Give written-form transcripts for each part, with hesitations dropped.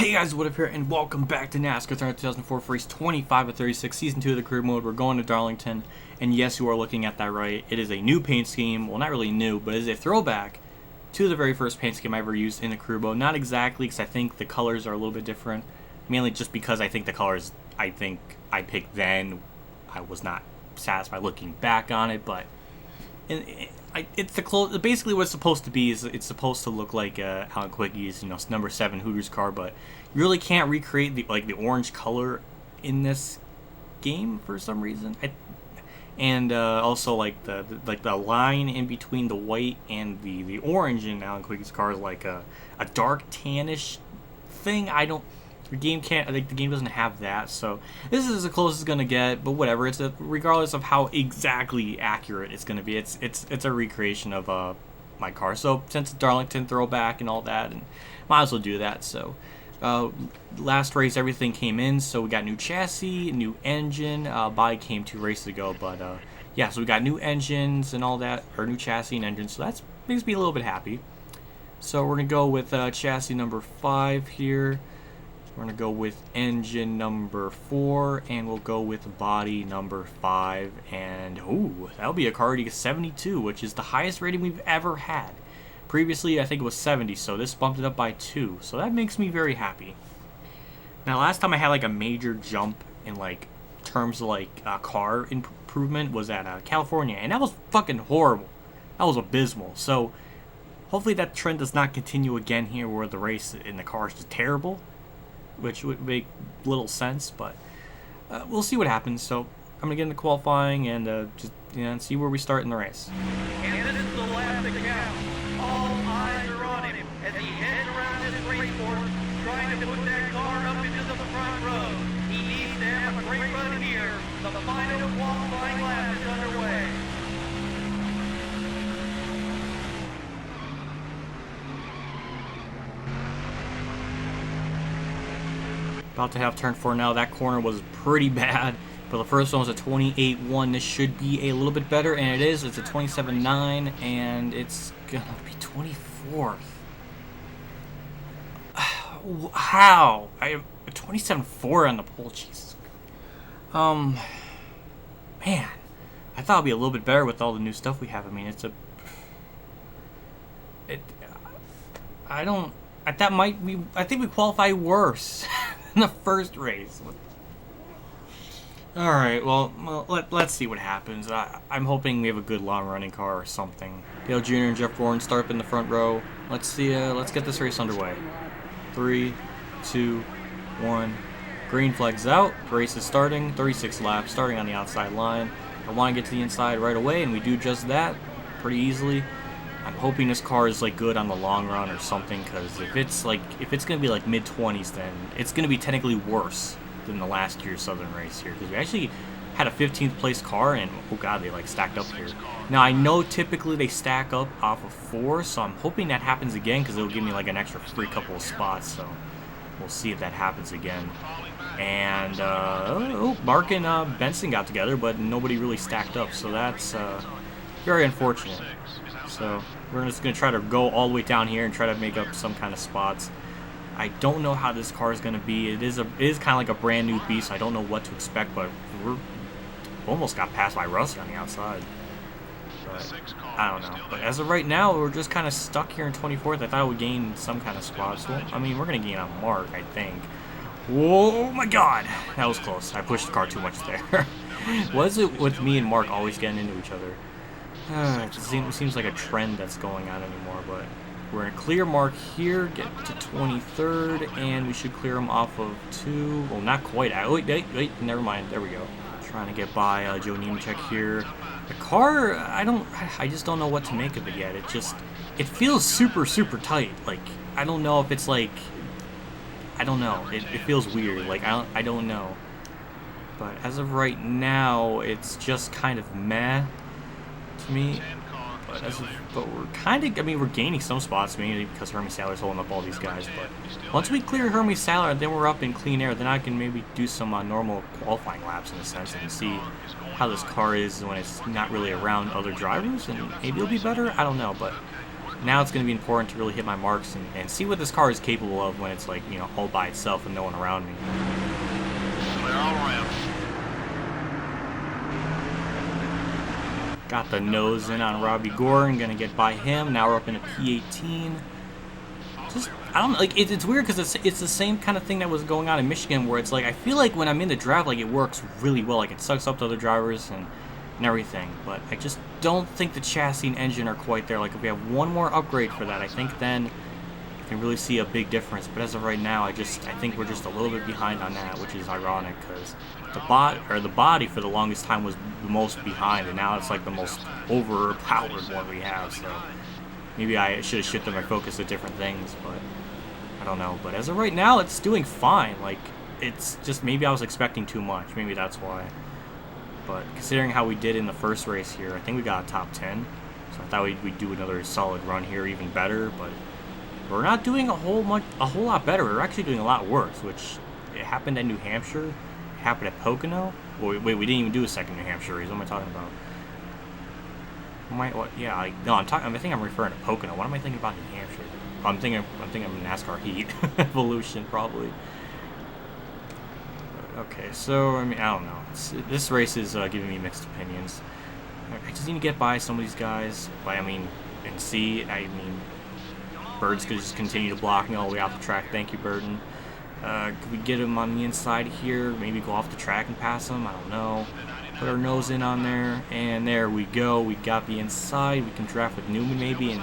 Hey guys, what up here, and welcome back to NASCAR 2004 for race 25 of 36, Season 2 of the career mode. We're going to Darlington, and yes, you are looking at that right. It is a new paint scheme. Well, not really new, but it is a throwback to the very first paint scheme I ever used in the career mode. Not exactly, because I think the colors are a little bit different. Mainly just because I think the colors I picked then, I was not satisfied looking back on it, but it's the close. Basically, what it's supposed to be is it's supposed to look like Alan Quickie's, number 7 Hooters car, but you really can't recreate the orange color in this game for some reason. Also the line in between the white and the orange in Alan Quickie's car is like a dark tannish thing. The game doesn't have that, so this is as close as it's gonna get. But whatever, regardless of how exactly accurate it's gonna be, it's a recreation of my car. So since it's Darlington throwback and all that, and might as well do that. So last race everything came in, so we got new chassis, new engine. Body came 2 races ago, but yeah, so we got new engines and all that, or new chassis and engines. So that makes me a little bit happy. So we're gonna go with chassis number 5 here. We're going to go with engine number 4, and we'll go with body number 5. And, ooh, that'll be a car rating of 72, which is the highest rating we've ever had. Previously, I think it was 70, so this bumped it up by 2. So that makes me very happy. Now, last time I had, a major jump in, terms of, car improvement was at California, and that was fucking horrible. That was abysmal. So, hopefully that trend does not continue again here, where the race in the car is just terrible, which would make little sense, but we'll see what happens. So I'm going to get into qualifying and just see where we start in the race. And this is the lap that counts. All eyes are on him as he heads around this race course, trying to put that car up into the front row. He needs to have a great run here. The final qualifying lap is underway. About to have turn 4 now. That corner was pretty bad, but the first one was a 28.1. This should be a little bit better, and it is. It's a 27.9, and it's gonna be 24th. How? I have a 27.4 on the pole. Jesus. Man, I thought it'd be a little bit better with all the new stuff we have. I mean, I think we qualify worse in the first race. Alright, well let's see what happens. I'm hoping we have a good long-running car or something. Dale Jr. and Jeff Gordon start up in the front row. Let's get this race underway. 3, 2, 1. Green flag's out. The race is starting. 36 laps, starting on the outside line. I want to get to the inside right away, and we do just that pretty easily. I'm hoping this car is good on the long run or something, because if it's gonna be mid-20s, then it's gonna be technically worse than the last year's Southern race here, because we actually had a 15th place car, and oh god, they stacked up here. Now I know typically they stack up off of 4, so I'm hoping that happens again, because it'll give me an extra free couple of spots. So we'll see if that happens again. And Mark and Benson got together, but nobody really stacked up, so that's very unfortunate. So we're just going to try to go all the way down here and try to make up some kind of spots. I don't know how this car is going to be. It is kind of like a brand new beast. So I don't know what to expect, but we almost got passed by Rusty on the outside. But I don't know. But as of right now, we're just kind of stuck here in 24th. I thought I would gain some kind of spots. Well, I mean, we're going to gain on Mark, I think. Whoa, my god. That was close. I pushed the car too much there. Was it with me and Mark always getting into each other? It seems like a trend that's going on anymore, but we're in clear Mark here, get to 23rd, and we should clear him off of 2. Well, not quite. Wait, never mind. There we go. Trying to get by Joe Nemechek here. The car, I just don't know what to make of it yet. It feels super, super tight. I don't know if it's I don't know. It feels weird. I don't know. But as of right now, it's just kind of meh to me, but we're gaining some spots, mainly because Hermie Saler's holding up all these guys. But once we clear Hermie Saler, then we're up in clean air. Then I can maybe do some normal qualifying laps in a sense and see how this car is when it's not really around other drivers, and maybe it'll be better. I don't know, but Now it's going to be important to really hit my marks and see what this car is capable of when it's like, you know, all by itself and no one around me. Got the nose in on Robbie Gordon, gonna get by him. Now we're up into P18. Just, I don't know, like, it's weird because it's the same kind of thing that was going on in Michigan, where it's like, I feel like when I'm in the draft, like, it works really well. Like, it sucks up to other drivers and everything. But I just don't think the chassis and engine are quite there. Like, if we have one more upgrade for that, I think then you can really see a big difference. But as of right now, I think we're just a little bit behind on that, which is ironic because the body for the longest time was the most behind, and now it's like the most overpowered one we have. So maybe I should have shifted my focus to different things, but I don't know. But as of right now, it's doing fine. Like, it's just maybe I was expecting too much. Maybe that's why. But considering how we did in the first race here, I think we got a top 10. So I thought we'd do another solid run here, even better. But we're not doing a whole lot better. We're actually doing a lot worse, which it happened at New Hampshire. It happened at Pocono. Wait, we didn't even do a second New Hampshire race. What am I talking about? I think I'm referring to Pocono. What am I thinking about New Hampshire? I'm thinking of NASCAR Heat Evolution probably. Okay, so I mean, I don't know. This race is giving me mixed opinions. I just need to get by some of these guys. Bird's gonna just continue to block me all the way off the track. Thank you, Burden. Could we get him on the inside here? Maybe go off the track and pass him? I don't know. Put our nose in on there, and there we go. We got the inside. We can draft with Newman maybe and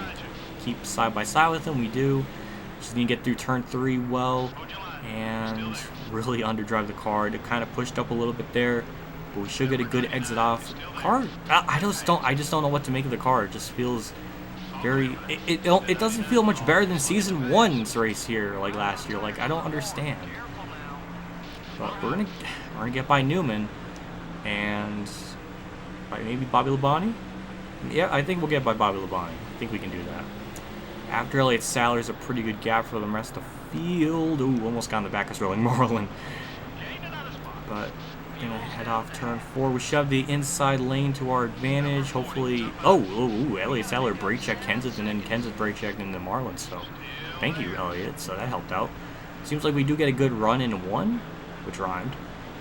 keep side by side with him. We do. Just need to get through turn 3 well and really underdrive the car. It kind of pushed up a little bit there, but we should get a good exit off. Car, I just don't know what to make of the car. It just feels very. It doesn't feel much better than season 1's race here, like last year. Like, I don't understand. But we're gonna get by Newman. And maybe Bobby Labonte? Yeah, I think we'll get by Bobby Labonte. I think we can do that. After Elliott Sadler is a pretty good gap for the rest of the field. Ooh, almost got in the back of Sterling Marlin. But gonna head off turn 4. We shove the inside lane to our advantage. Hopefully. Elliott Sadler brake checked Kenseth, and then Kenseth brake checked into Marlin. So thank you, Elliott. So that helped out. Seems like we do get a good run in 1, which rhymed.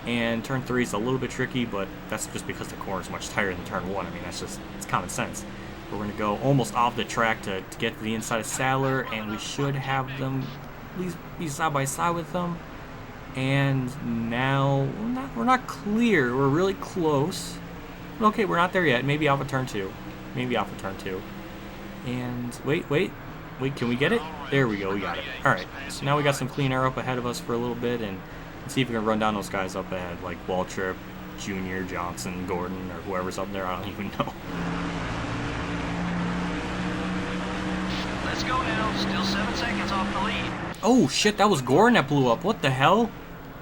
And turn 3 is a little bit tricky, but that's just because the corner is much tighter than turn 1. I mean, it's common sense. We're going to go almost off the track to get to the inside of Sadler, and we should have them at least be side by side with them. And now we're not clear. We're really close. Okay, we're not there yet. Maybe off of turn 2. And wait, can we get it? There we go, we got it. Alright, so now we got some clean air up ahead of us for a little bit, and see if we can run down those guys up ahead, like Waltrip, Junior, Johnson, Gordon, or whoever's up there. I don't even know. Let's go now. Still 7 seconds off the lead. Oh shit, that was Gordon that blew up. What the hell?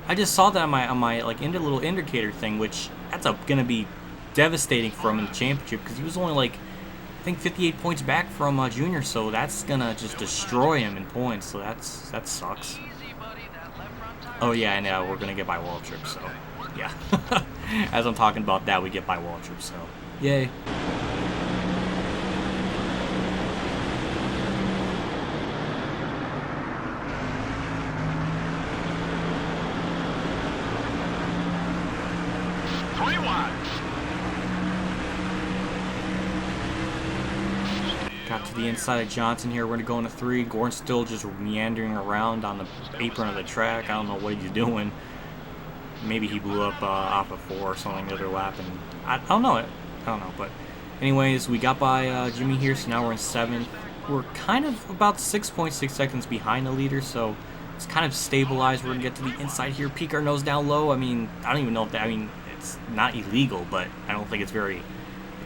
I just saw that on my like little indicator thing, which that's gonna be devastating for him in the championship because he was only like I think 58 points back from Junior, so that's gonna just destroy him in points. So that sucks. Oh yeah, and we're gonna get by Waltrip, so yeah. As I'm talking about that, we get by Waltrip, so yay. Got to the inside of Johnson here. We're going to go into 3. Gordon's still just meandering around on the apron of the track. I don't know what he's doing. Maybe he blew up off of 4 or something the other lap. And I don't know. But anyways, we got by Jimmy here, so now we're in 7th. We're kind of about 6.6 seconds behind the leader, so it's kind of stabilized. We're going to get to the inside here, peek our nose down low. I mean, I don't even know if that, it's not illegal, but I don't think it's very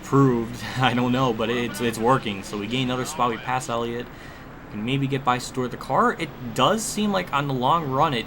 proved. I don't know, but it's working. So we gain another spot. We pass Elliott. And maybe get by Stewart. The car, it does seem like on the long run, it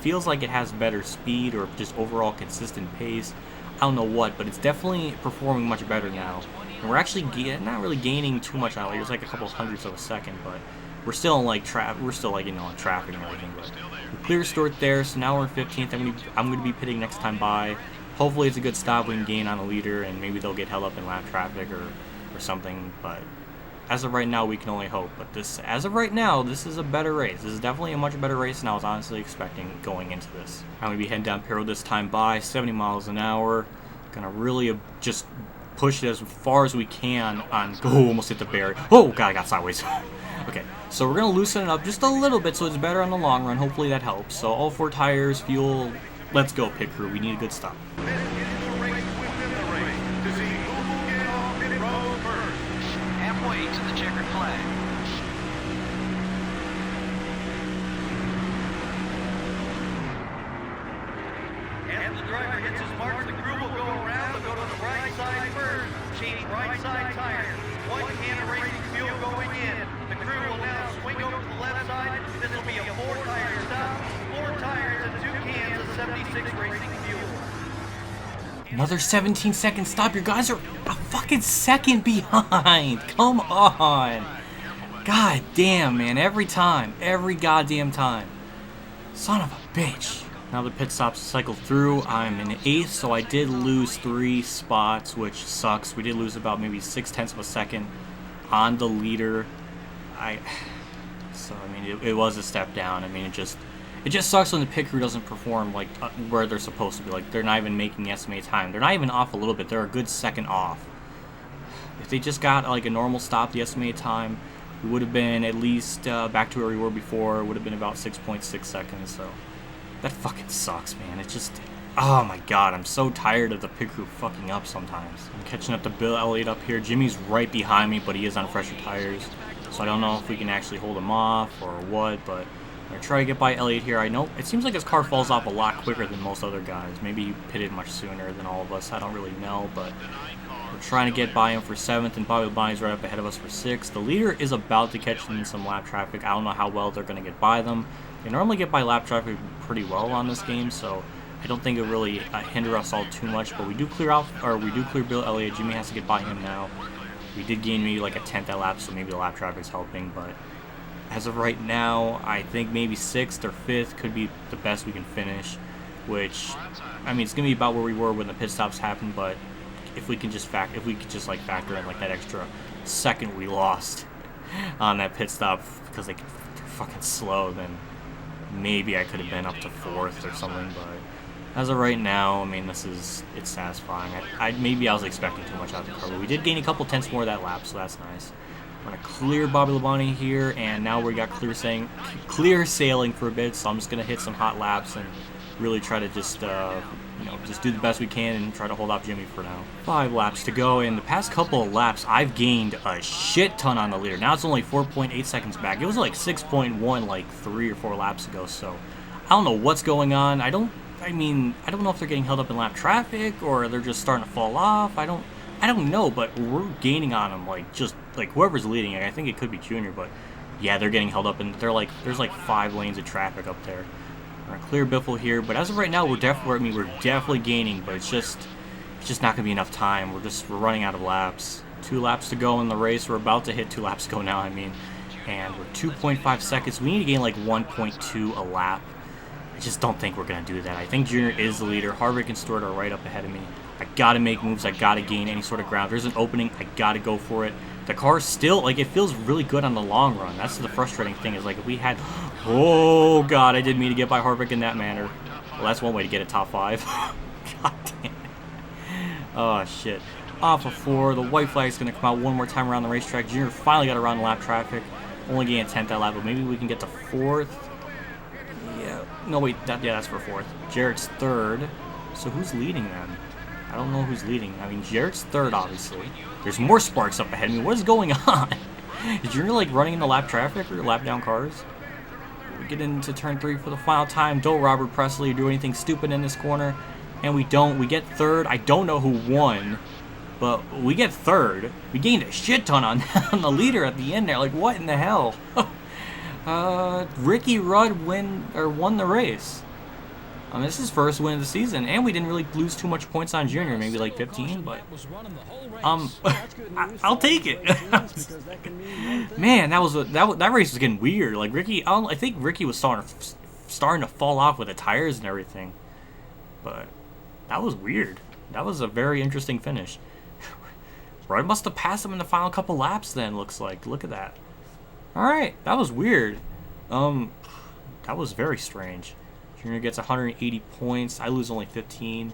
feels like it has better speed or just overall consistent pace. I don't know what, but it's definitely performing much better now. And we're actually not really gaining too much on it. It's like a couple hundredths of a second, but we're still in like in traffic and everything. But we clear Stewart there, so now we're in 15th. I'm gonna be pitting next time by. Hopefully it's a good stop. We can gain on a leader, and maybe they'll get held up in lap traffic or something. But as of right now, we can only hope. But as of right now, this is a better race. This is definitely a much better race than I was honestly expecting going into this. I'm going to be heading down Piro this time by 70 miles an hour. Gonna really just push it as far as we can on... Oh, almost hit the barrier. Oh, God, I got sideways. Okay, so we're going to loosen it up just a little bit so it's better on the long run. Hopefully that helps. So all 4 tires, fuel, let's go, pit crew. We need a good stop. Halfway to the checkered flag. As the driver hits his marks, the crew will go around. They'll go to the right side first. Change right side tires. 1 can of racing fuel going in. The crew will now swing over to the left side. This will be a 4-tire stop. 4 tires and 2 cans of 76 racing fuel. Another 17-second stop. Your guys are a fucking second behind. Come on. God damn, man. Every time. Every goddamn time. Son of a bitch. Now the pit stops cycle through. I'm in 8th, so I did lose 3 spots, which sucks. We did lose about maybe 0.6 of a second on the leader. So I mean, it was a step down. I mean, it just sucks when the pit crew doesn't perform like where they're supposed to be. Like, they're not even making the estimated time. They're not even off a little bit. They're a good second off. If they just got like a normal stop, the estimated time, we would have been at least back to where we were before. It would have been about 6.6 seconds. So. That fucking sucks, man. It just... Oh my god, I'm so tired of the pit crew fucking up sometimes. I'm catching up to Bill Elliott up here. Jimmy's right behind me, but he is on fresher tires. So I don't know if we can actually hold him off or what, but I'm going to try to get by Elliott here. I know it seems like his car falls off a lot quicker than most other guys. Maybe he pitted much sooner than all of us. I don't really know, but we're trying to get by him for 7th, and Bobby Labonte's right up ahead of us for 6th. The leader is about to catch them in some lap traffic. I don't know how well they're going to get by them. They normally get by lap traffic pretty well on this game, so I don't think it really hinder us all too much. But we do clear Bill Elliott. Jimmy has to get by him now. We did gain maybe like a 10th at lap, so maybe the lap traffic's helping. But as of right now, I think maybe 6th or 5th could be the best we can finish. Which, I mean, it's gonna be about where we were when the pit stops happened. But if we can just factor in like that extra second we lost on that pit stop because they're fucking slow, then maybe I could have been up to 4th or something. But as of right now, I mean, it's satisfying. Maybe I was expecting too much out of the car, but we did gain a couple tenths more that lap, so that's nice. I'm gonna clear Bobby Labonte here, and now we got clear sailing for a bit. So I'm just gonna hit some hot laps and really try to just just do the best we can and try to hold off Jimmy for now. 5 laps to go. In the past couple of laps, I've gained a shit ton on the leader. Now it's only 4.8 seconds back. It was like 6.1 like 3 or 4 laps ago. So I don't know what's going on. I don't know if they're getting held up in lap traffic or they're just starting to fall off. I don't know, but we're gaining on them. Like whoever's leading it, I think it could be Junior, but yeah, they're getting held up, and there's like 5 lanes of traffic up there. We're gonna clear Biffle here, but as of right now, we're definitely gaining, but it's just not gonna be enough time. We're running out of laps. 2 laps to go in the race. We're about to hit 2 laps to go now. I mean, and we're 2.5 seconds. We need to gain like 1.2 a lap. I just don't think we're gonna do that. I think Junior is the leader. Harvick and Stewart are right up ahead of me. I gotta make moves. I gotta gain any sort of ground. There's an opening. I gotta go for it. The car's still, like, it feels really good on the long run. That's the frustrating thing, is like if we had... Oh, God, I didn't mean to get by Harvick in that manner. Well, that's one way to get a top 5. God damn it. Oh, shit. Off of 4. The white flag is going to come out one more time around the racetrack. Junior finally got around the lap traffic. Only getting a 10th that lap, but maybe we can get to 4th. Yeah. No, wait. That's for 4th. Jarrett's 3rd. So who's leading then? I don't know who's leading. I mean, Jarrett's 3rd, obviously. There's more sparks up ahead of me. What is going on? Is Junior, like, running into lap traffic or lap down cars? We get into turn 3 for the final time. Don't Robert Presley do anything stupid in this corner. And we don't. We get 3rd. I don't know who won, but we get 3rd. We gained a shit ton on the leader at the end there. Like, what in the hell? Ricky Rudd won the race. This is his first win of the season, and we didn't really lose too much points on Junior, maybe like 15, but I'll take it. Man, that race was getting weird. Like Ricky, I think Ricky was starting to fall off with the tires and everything, but that was weird. That was a very interesting finish. Rudd must have passed him in the final couple laps then, looks like. Look at that. Alright, that was weird. That was very strange. Junior gets 180 points. I lose only 15.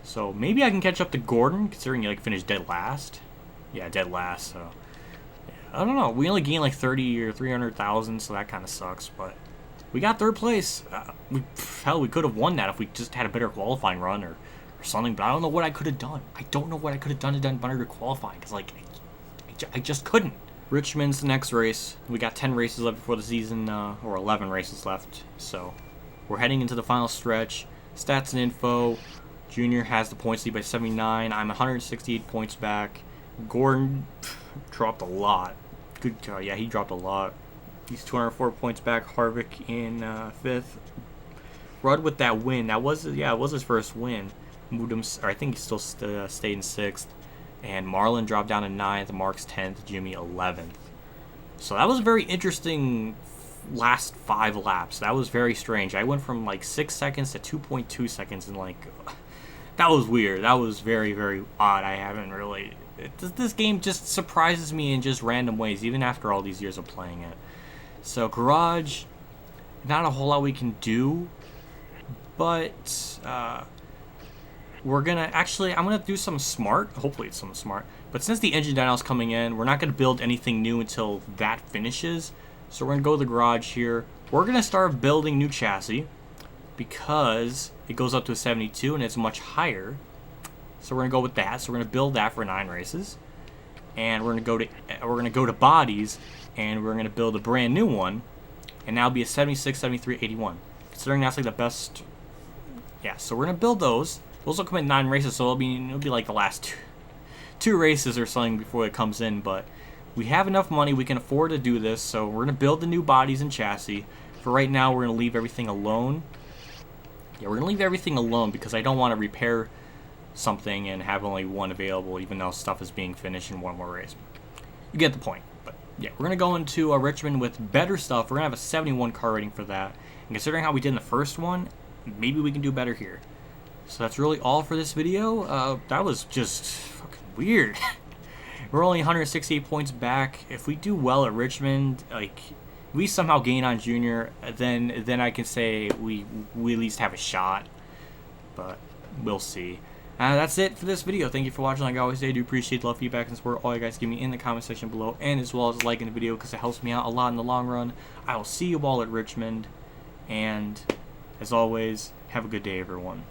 So maybe I can catch up to Gordon, considering he like finished dead last. Yeah, dead last, so yeah, I don't know. We only gained like 30 or 300,000, so that kind of sucks, but we got third place. Hell, we could have won that if we just had a better qualifying run or something, but I don't know what I could have done. I don't know what I could have done better to qualify, because like I just couldn't. Richmond's the next race. We got 10 races left before the season, or 11 races left, so we're heading into the final stretch. Stats and info. Junior has the points lead by 79. I'm 168 points back. Gordon dropped a lot. Good God, yeah, he dropped a lot. He's 204 points back. Harvick in 5th. Rudd with that win. That was, yeah, it was his first win. Moved him, or I think he still stayed in 6th. And Marlin dropped down to 9th. Mark's 10th. Jimmy 11th. So that was a very interesting last 5 laps. That was very strange. I went from like 6 seconds to 2.2 seconds, and like that was weird. That was very, very odd. I haven't really. This game just surprises me in just random ways, even after all these years of playing it. So garage, not a whole lot we can do, but we're gonna I'm gonna do something smart. Hopefully it's something smart. But since the engine dyno's coming in, we're not gonna build anything new until that finishes. So we're gonna go to the garage here. We're gonna start building new chassis because it goes up to a 72 and it's much higher. So we're gonna go with that. So we're gonna build that for 9 races, and we're gonna go to bodies, and we're gonna build a brand new one, and that'll be a 76, 73, 81. Considering that's like the best. Yeah. So we're gonna build those. Those will come in 9 races, so it'll be like the last two races or something before it comes in. But we have enough money, we can afford to do this. So we're gonna build the new bodies and chassis. For right now, we're gonna leave everything alone. Yeah, we're gonna leave everything alone because I don't want to repair something and have only one available, even though stuff is being finished in one more race. You get the point. But yeah, we're gonna go into a Richmond with better stuff. We're gonna have a 71 car rating for that, and considering how we did in the first one, maybe we can do better here. So that's really all for this video. That was just fucking weird. We're only 168 points back. If we do well at Richmond, like we somehow gain on Junior, then I can say we at least have a shot. But we'll see. That's it for this video. Thank you for watching. Like I always say, I do appreciate the love, feedback, and support all you guys give me in the comment section below, and as well as liking the video because it helps me out a lot in the long run. I will see you all at Richmond, and as always, have a good day, everyone.